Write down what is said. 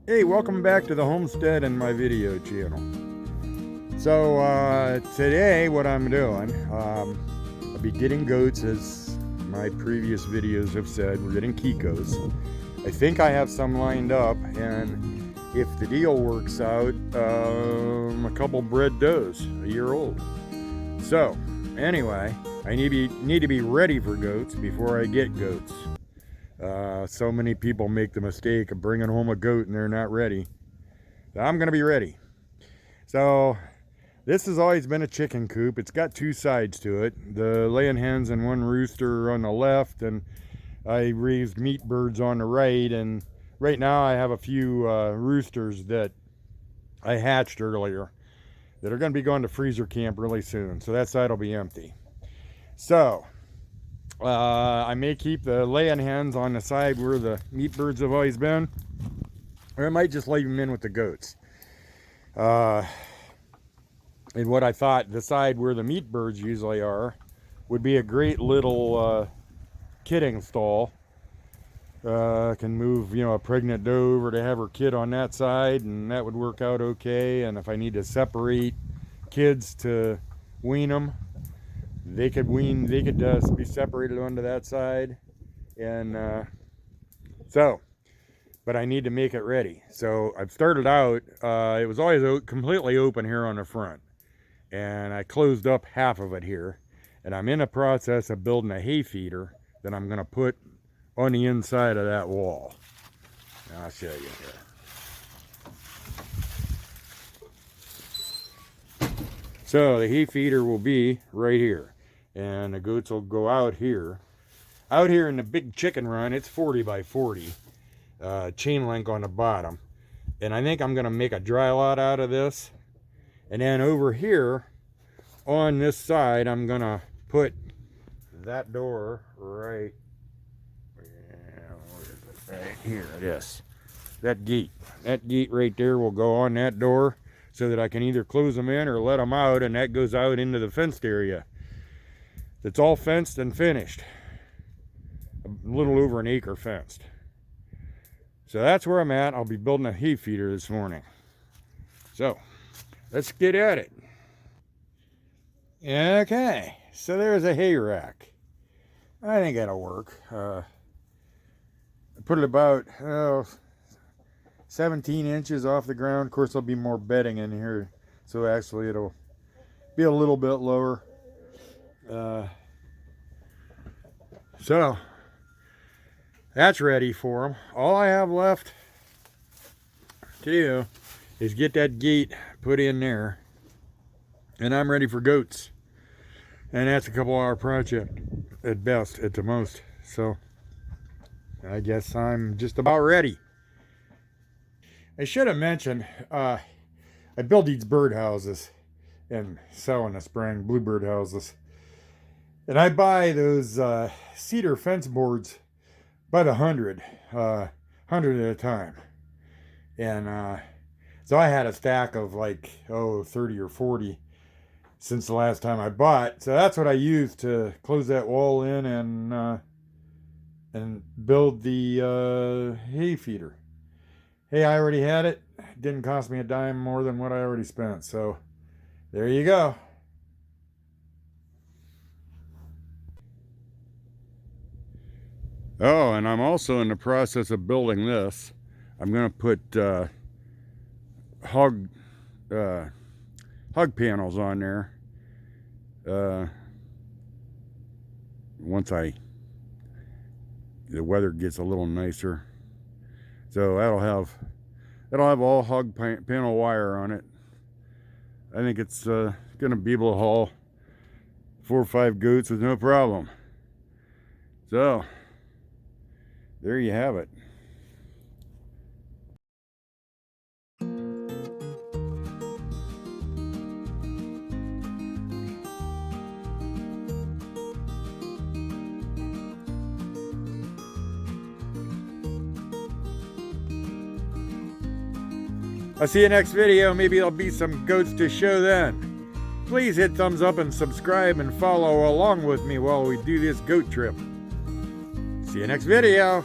Hey, welcome back to the homestead and my video channel. So today what I'm doing, I'll be getting goats as my previous videos have said. We're getting Kikos. I think I have some lined up, and if the deal works out, a couple bred does, a year old. So anyway, I need to be ready for goats before I get goats. So many people make the mistake of bringing home a goat and they're not ready. I'm going to be ready. So this has always been a chicken coop. It's got two sides to it. The laying hens and one rooster on the left, and I raised meat birds on the right. And right now I have a few roosters that I hatched earlier that are going to be going to freezer camp really soon. So that side will be empty. So I may keep the laying hens on the side where the meat birds have always been, or I might just leave them in with the goats. And what I thought, the side where the meat birds usually are, would be a great little kidding stall. Can move, a pregnant doe over to have her kid on that side, and that would work out okay. And if I need to separate kids to wean them, they could be separated onto that side. And but I need to make it ready. So I've started out, it was always completely open here on the front, and I closed up half of it here, and I'm in the process of building a hay feeder that I'm going to put on the inside of that wall. I'll show you here. So the hay feeder will be right here, and the goats will go out here. Out here in the big chicken run, it's 40 by 40, chain link on the bottom. And I think I'm going to make a dry lot out of this. And then over here, on this side, I'm going to put that door right here. Yes, that gate right there will go on that door, so that I can either close them in or let them out, and that goes out into the fenced area. It's all fenced and finished. A little over an acre fenced. So that's where I'm at. I'll be building a hay feeder this morning. So let's get at it. Okay, so there's a hay rack. I think that'll work. I put it about 17 inches off the ground. Of course, there'll be more bedding in here, so actually it'll be a little bit lower. So that's ready for them. All I have left to do is get that gate put in there, and I'm ready for goats. And that's a couple hour project at best, at the most. So I guess I'm just about ready. I should have mentioned, I build these bird houses and sell in the spring, bluebird houses. And I buy those cedar fence boards by the 100 at a time. And so I had a stack of like 30 or 40 since the last time I bought. So that's what I used to close that wall in and build the hay feeder. Hey, I already had it. Didn't cost me a dime more than what I already spent. So there you go. Oh, and I'm also in the process of building this. I'm going to put hog panels on there once the weather gets a little nicer. So that'll have all hog panel wire on it. I think it's going to be able to haul 4 or 5 goats with no problem. So there you have it. I'll see you next video. Maybe there'll be some goats to show then. Please hit thumbs up and subscribe and follow along with me while we do this goat trip. See you next video.